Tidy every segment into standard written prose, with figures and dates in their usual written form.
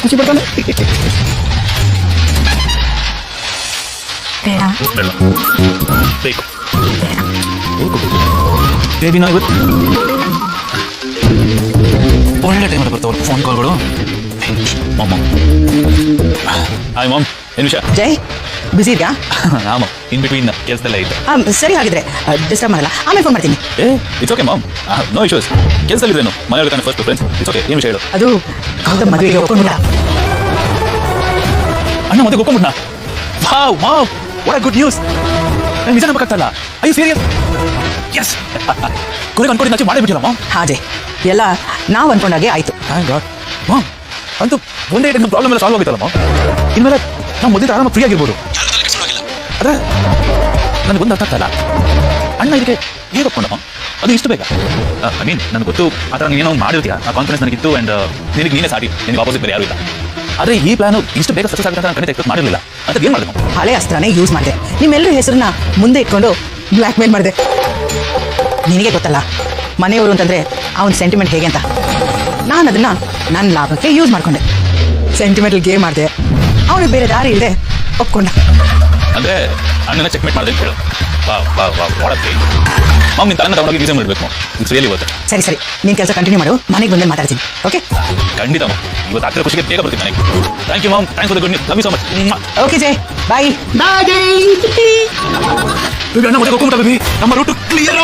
ಖುಷಿ ಪಡ್ತಾನೆ. ಬೇಡ ಬೇಕು ಬೇಬಿ ನಾವು ಇವತ್ತು ಒಳ್ಳೆ ಟೈಮಲ್ಲಿ ಬರ್ತಾವ್ರು ಫೋನ್ ಕಾಲ್ಗಳು. ಮಾಮ ಹಾಯ್ ಮಾಮ್, ಏನು ವಿಷಯ? ಜೈ ಬಿಸಿ ಇದೆಯಾ? ಆಮ ಇನ್ ಬಿಟ್ವೀನ್ ಕೆಲಸದಲ್ಲ ಇದ್ದೆ. ಸರಿ ಹಾಗಿದ್ರೆ ಡಿಸ್ಟರ್ಬ್ ಮಾಡಲ್ಲ, ಆಮೇಲೆ ಫೋನ್ ಮಾಡ್ತೀನಿ. It's okay mom, no issues. ಕೆಲಸದಲ್ಲಿದ್ದೇನು ಮನೆಯೊಳಗೆ ತಾನೆ ಫಸ್ಟ್ ಪ್ರಿಫರೆನ್ಸ್. It's okay. ಏನು ವಿಷಯ ಹೇಳು? ಅದು ಗೌತಮ್ ಮದುವೆಗೆ ಒಪ್ಕೊಂಡ್ಬಿಡ. ಅಣ್ಣ ಮತ್ತೆ ಒಪ್ಕೊಂಡ್ಬಿಟ್ನಾ? Wow mom, what good news. ನಿಜ ನಂಬಕ್ಕಾಗ್ತಲ್ಲ. I you serious? ಎಸ್. ಕೊನೆಗೆ ಅನ್ಕೊಂಡಿದ್ದು ಆಚೆ ಮಾಡೇ ಬಿಟ್ಟಿಲ್ಲ ಮಾಮ್. ಹಾಜೆ ಎಲ್ಲ ನಾವು ಅನ್ಕೊಂಡಾಗೆ ಆಯ್ತು. Thank God mom. ಅಂತೂ ಒಂದೇ ನಮ್ಮ ಪ್ರಾಬ್ಲಮ್ ಎಲ್ಲ ಸಾಲ್ವ್ ಆಗಿತ್ತಲ್ಲ ಮಾಮ್. ಇನ್ಮೇಲೆ ನಾವು ಮೊದಲಿಂದ ಆರಾಮ ಫ್ರೀ ಆಗಿರ್ಬೋದು. ಅದೇ ನನಗೆ ಒಂದು ಅರ್ಥ ಆಗ್ತಲ್ಲ, ಅಣ್ಣ ಇದಕ್ಕೆ ಹೇಗೆ ಒಪ್ಕೊಂಡ ಮಾಮ್? ಅದು ಇಷ್ಟು ಬೇಗ? ಐ ಮೀನ್ ನನಗೆ ಗೊತ್ತು ಆ ಥರ ನೀನೇನೋ ಮಾಡಿರ್ತೀಯ, ಆ ಕಾನ್ಫಿಡೆನ್ಸ್ ನನಗಿತ್ತು. ಆ್ಯಂಡ್ ನಿನಗೆ ನೀನೇ ಸಾಟಿ, ನಿನಗೆ ಆಪೋಸಿಟ್ ಬೇರೆ ಯಾರು ಇಲ್ಲ. ಆದರೆ ಈ ಪ್ಲಾನು ಇಷ್ಟು ಬೇಗ ಸಕ್ಸಸ್ ಆಗುತ್ತೆ ಅಂತ ನಾನು ಖಂಡಿತ ಎಕ್ಸ್ಪೆಕ್ಟ್ ಮಾಡಿರಲಿಲ್ಲ. ಅಂತ ಏನು ಮಾಡಿದೆ ಮಾಮ್? ಹಳೆ ಅಸ್ತ್ರನೇ ಯೂಸ್ ಮಾಡಿದೆ. ನಿಮ್ಮೆಲ್ಲರ ಹೆಸರನ್ನ ಮುಂದೆ ಇಟ್ಕೊಂಡು ಬ್ಲ್ಯಾಕ್ ಮೇಲ್ ಮಾಡಿದೆ. ನಿನಗೆ ಗೊತ್ತಲ್ಲ ಮನೆಯವರು ಅಂತಂದರೆ ಅವನ ಸೆಂಟಿಮೆಂಟ್ ಹೇಗೆ ಅಂತ. ನಾನು ಅದನ್ನು ನನ್ನ ಲಾಭಕ್ಕೆ ಯೂಸ್ ಮಾಡಿಕೊಂಡೆ. ಸೆಂಟಿಮೆಂಟಲ್ ಗೇಮ್ ಮಾಡಿದೆ. ಅವನಿಗೆ ಬೇರೆ ದಾರಿ ಇಲ್ಲದೆ ಒಪ್ಕೊಂಡ. ಅಂದರೆ ಅಣ್ಣನ ಚೆಕ್ಮೇಟ್ ಮಾಡಿದೆ ಅಂತ ಹೇಳು. ವಾಡತ್ತೆ ಮಾಮ್, ನಿನ್ನ ತಲೆನ ತಗೊಂಡೋಗಿ ಯೂಸ್ ಮಾಡಬೇಕು. It's really worth. ಸರಿ ಸರಿ, ನೀನು ಕೆಲಸ ಕಂಟಿನ್ಯೂ ಮಾಡು, ಮನೆಗೆ ಬಂದು ಮಾತಾಡ್ತೀನಿ. ಓಕೆ? ಖಂಡಿತ ಮಾಮ್, ಇವತ್ತು ಆಗ್ತಿರೋ ಖುಷಿಗೆ ಬೇಗ ಬರ್ತೀನಿ ಮನೆಗೆ. Thank you mom, thanks for the good news. Love you so much. Okay Jai, bye. ಅಣ್ಣ ಮತ್ತೆ ಹೋಗ್ಕೊಂಬಿಟ್ಟ ಬೇಬಿ, ನಮ್ಮ ರೂಟು ಕ್ಲಿಯರ್.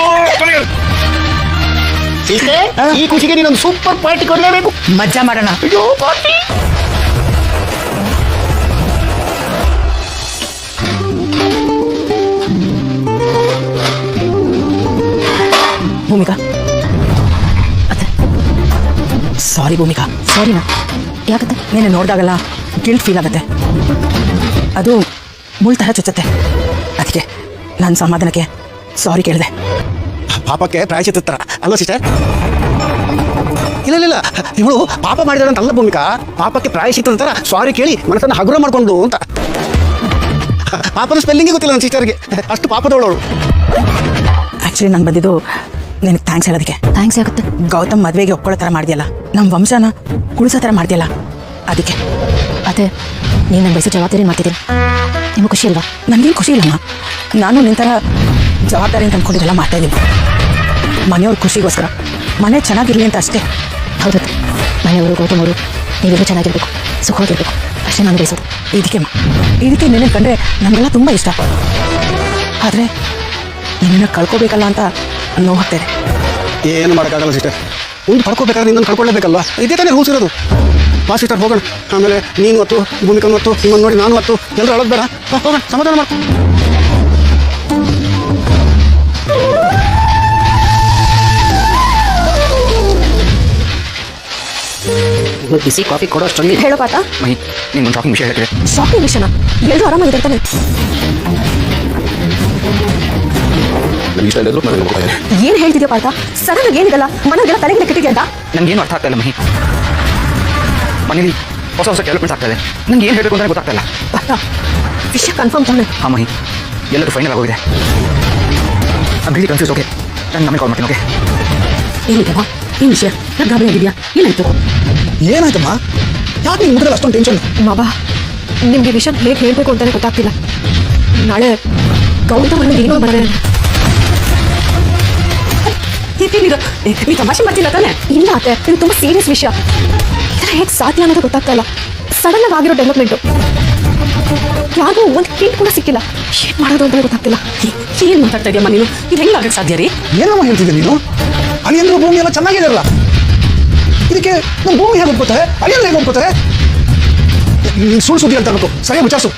ಈ ಖುಷಿಗೆ ನೀನೊಂದು ಸೂಪರ್ ಪಾರ್ಟಿ ಕೊಡಲೇಬೇಕು. ಮಜಾ ಮಾಡೋಣ. ಅಯ್ಯೋ ಪಾರ್ಟಿ. ಭೂಮಿಕಾ, ಅತ್ತೆ ಸಾರಿ ಭೂಮಿಕಾ. ಸಾರಿನಾ? ಯಾಕತ್ತೆ? ನೀನು ನೋಡಿದಾಗಲ್ಲ ಗಿಲ್ಟ್ ಫೀಲ್ ಆಗುತ್ತೆ. ಅದು ಮುಳ್ ಥರ ಚುಚ್ಚತ್ತೆ. ಅದಕ್ಕೆ ನನ್ನ ಸಮಾಧಾನಕ್ಕೆ ಸಾರಿ ಕೇಳಿದೆ. ಪಾಪಕ್ಕೆ ಪ್ರಾಯಶ್ಚಿತ್ತ ತರ ಅಲ್ವಾ ಸಿಸ್ಟರ್? ಇಲ್ಲ ಇವಳು ಪಾಪ ಮಾಡಿದಾರೆ ಅಂತ ಅಲ್ಲ ಭೂಮಿಕಾ, ಪಾಪಕ್ಕೆ ಪ್ರಾಯಶ್ಚಿತ್ತ ಅಂತಾರ ಸಾರಿ ಕೇಳಿ ಮನಸ್ಸನ್ನು ಹಗುರ ಮಾಡ್ಕೊಂಡು ಅಂತ. ಪಾಪನ ಸ್ಪೆಲ್ಲಿಂಗೇ ಗೊತ್ತಿಲ್ಲ ನನ್ನ ಸಿಸ್ಟರ್ಗೆ, ಅಷ್ಟು ಪಾಪದವಳವಳು. ಆ್ಯಕ್ಚುಲಿ ನಂಗೆ ಬಂದಿದ್ದು ನಿನಗೆ ಥ್ಯಾಂಕ್ಸ್ ಹೇಳೋದಕ್ಕೆ. ಥ್ಯಾಂಕ್ಸ್ ಆಗುತ್ತೆ. ಗೌತಮ್ ಮದುವೆಗೆ ಒಪ್ಕೊಳ್ಳೋ ಥರ ಮಾಡ್ದಿಯಲ್ಲ, ನಮ್ಮ ವಂಶನ ಉಳಿಸೋ ಥರ ಮಾಡ್ದಿಯಲ್ಲ, ಅದಕ್ಕೆ. ಅದೇ ನೀನು ನನ್ನ ಬಯಸೋ ಜವಾಬ್ದಾರಿ ಮಾಡ್ತಿದ್ದೀನಿ. ನಿಮಗೆ ಖುಷಿ ಅಲ್ವಾ? ನನಗೇನು ಖುಷಿ ಇಲ್ಲಮ್ಮ. ನಾನು ನಿನ್ನ ಥರ ಜವಾಬ್ದಾರಿ ಅಂತ ಅಂದ್ಕೊಂಡಿದ್ದೆಲ್ಲ ಮಾಡ್ತಾ ಇದ್ದೀನಿ. ಮನೆಯವ್ರ ಖುಷಿಗೋಸ್ಕರ, ಮನೆ ಚೆನ್ನಾಗಿರಲಿ ಅಂತ ಅಷ್ಟೇ. ಹೌದತ್ತೆ, ಮನೆಯವರು ಗೌತಮ್ ಅವರು ನೀವೆಲ್ಲರೂ ಚೆನ್ನಾಗಿರ್ಬೇಕು, ಸುಖವಾಗಿರ್ಬೇಕು, ಅಷ್ಟೇ ನಾನು ಬಯಸೋದು. ಇದಕ್ಕೆ ನಿನ್ನ ಕಂಡ್ರೆ ನಮಗೆಲ್ಲ ತುಂಬ ಇಷ್ಟ. ಆದರೆ ನಿನ್ನನ್ನು ಕಳ್ಕೋಬೇಕಲ್ಲ ಅಂತ ನೋವು ಆಗ್ತಾಯಿದೆ. ಏನು ಮಾಡೋಕ್ಕಾಗಲ್ಲ ಸಿಸ್ಟರ್, ಒಂದು ಪಡ್ಕೋಬೇಕಾದ್ರೆ ಇನ್ನೊಂದು ಕಳ್ಕೊಳ್ಳೇಬೇಕಲ್ವಾ? ಇದೇ ತಾನೇ ರೂಲ್ಸ್ ಇರೋದು. ಬಾ ಸಿಸ್ಟರ್ ಹೋಗೋಣ. ಆಮೇಲೆ ನೀನು ಹೊತ್ತು, ಭೂಮಿಕನ್ನು ಹೊತ್ತು, ನಿಮ್ಮನ್ನು ನೋಡಿ ನಾನು ಹೊತ್ತು, ಎಲ್ಲರೂ ಅಳೋದು ಬೇಡ. ಹೋಗೋಣ, ಸಮಾಧಾನ ಮಾಡ್ಕೊ. ಬಿಸಿ ಕಾಫಿ ಕೊಡೋ ಅಷ್ಟೊಂದು ಹೇಳೋ ಪಾತ ಮಹಿ, ನಿಮ್ಗೆ ಒಂದು ಶಾಕಿಂಗ್ ವಿಷಯ ಹೇಳಿದ್ರೆ. ಶಾಕಿಂಗ್ ವಿಷಯನ? ಎಲ್ಲರೂ ಆರಾಮಾಗಿದ್ದಾರೆ ತಾನೆ? ಏನು ಹೇಳ್ತಿದ್ಯಾ ಪಾತ? ಸಡನ್ ಆಗಿ ಏನಿದಲ್ಲ, ಮನೆಗೆಲ್ಲ ತಲೆಗೆ ಕೆಟ್ಟಿದ್ಯಾ ಅಂತ? ನನಗೇನು ಅರ್ಥ ಆಗ್ತಾ ಇಲ್ಲ ಮಹಿ. ಮನೇಲಿ ಹೊಸ ಡೆವಲಪ್ಮೆಂಟ್ಸ್ ಆಗ್ತಾ ಇದೆ. ನನಗೆ ಏನು ಹೇಳಬೇಕು ಅಂತ ಗೊತ್ತಾಗ್ತಾ ಇಲ್ಲ. ಪಾತ, ವಿಷಯ ಕನ್ಫರ್ಮ್ ತಾನೆ? ಹಾಂ ಮಹಿ, ಎಲ್ಲರೂ ಫೈನಲ್ ಆಗೋಗಿದೆ. ನಾನು ರಿಲಿ ಕನ್ಫ್ಯೂಸ್. ಓಕೆ, ನಾನು ನಮಗೆ ಕಾಲ್ ಮಾಡ್ತೀನಿ. ಓಕೆ? ಏನಿದೆವಾ ಈ ವಿಷಯ? ನಾನು ಗಾಬರಿ ಆಗಿದ್ಯಾ? ಏನಾಯ್ತು? ಏನಾಯ್ತಮ್ಮ? ಯಾಕೆ ನೀವು ಊಟದಲ್ಲಿ ಅಷ್ಟೊಂದು ಟೆನ್ಷನ್? ಮಾಬಾ, ನಿಮಗೆ ವಿಷಯ ಹೇಗೆ ಹೇಳಬೇಕು ಅಂತಾನೆ ಗೊತ್ತಾಗ್ತಿಲ್ಲ. ನಾಳೆ ಗೌತಮ್ ಏನೋ ಮಾಡಿದ್ರೆ ನೀ ತಮಾಷೆ ಮಾಡ್ತಿಲ್ಲ ತಾನೆ? ಇಲ್ಲ ಅತ್ತೆ, ಇದು ತುಂಬ ಸೀರಿಯಸ್ ವಿಷಯ. ಇದರ ಹೇಗೆ ಸಾಧ್ಯ ಅನ್ನೋದು ಗೊತ್ತಾಗ್ತಾ ಇಲ್ಲ. ಸಡನ್ ಆಗಿ ಆಗಿರೋ ಡೆವಲಪ್ಮೆಂಟು, ಯಾರಿಗೂ ಒಂದು ಹಿಂಟ್ ಕೂಡ ಸಿಕ್ಕಿಲ್ಲ. ಏನು ಮಾಡೋದು ಅಂತ ಗೊತ್ತಾಗ್ತಿಲ್ಲ. ಏನು ಮಾತಾಡ್ತಾ ಇದೆಯಮ್ಮ ನೀನು? ಇದು ಹೆಂಗೆ ಆಗಕ್ಕೆ ಸಾಧ್ಯ ರೀ? ಏನಮ್ಮ ಹೇಳ್ತಿದ್ದೆ ನೀನು? ಅಲ್ಲಿ ಅಂದ್ರೆ ಭೂಮಿ ಎಲ್ಲ ಚೆನ್ನಾಗಿದಾರಲ್ಲ, ಇದಕ್ಕೆ ನಮ್ಮ ಭೂಮಿ ಹೇಗೆ ಒಪ್ಕೋತಾರೆ, ಅಲ್ಲಿ ಹೇಗೆ ಒಪ್ಕೋತಾರೆ? ಸುಳ್ಳು ಸುದ್ದಿ ಅಂತ ಅನ್ಬೇಕು. ಸರಿಯಾಗಿ ವಿಚಾರಿಸು.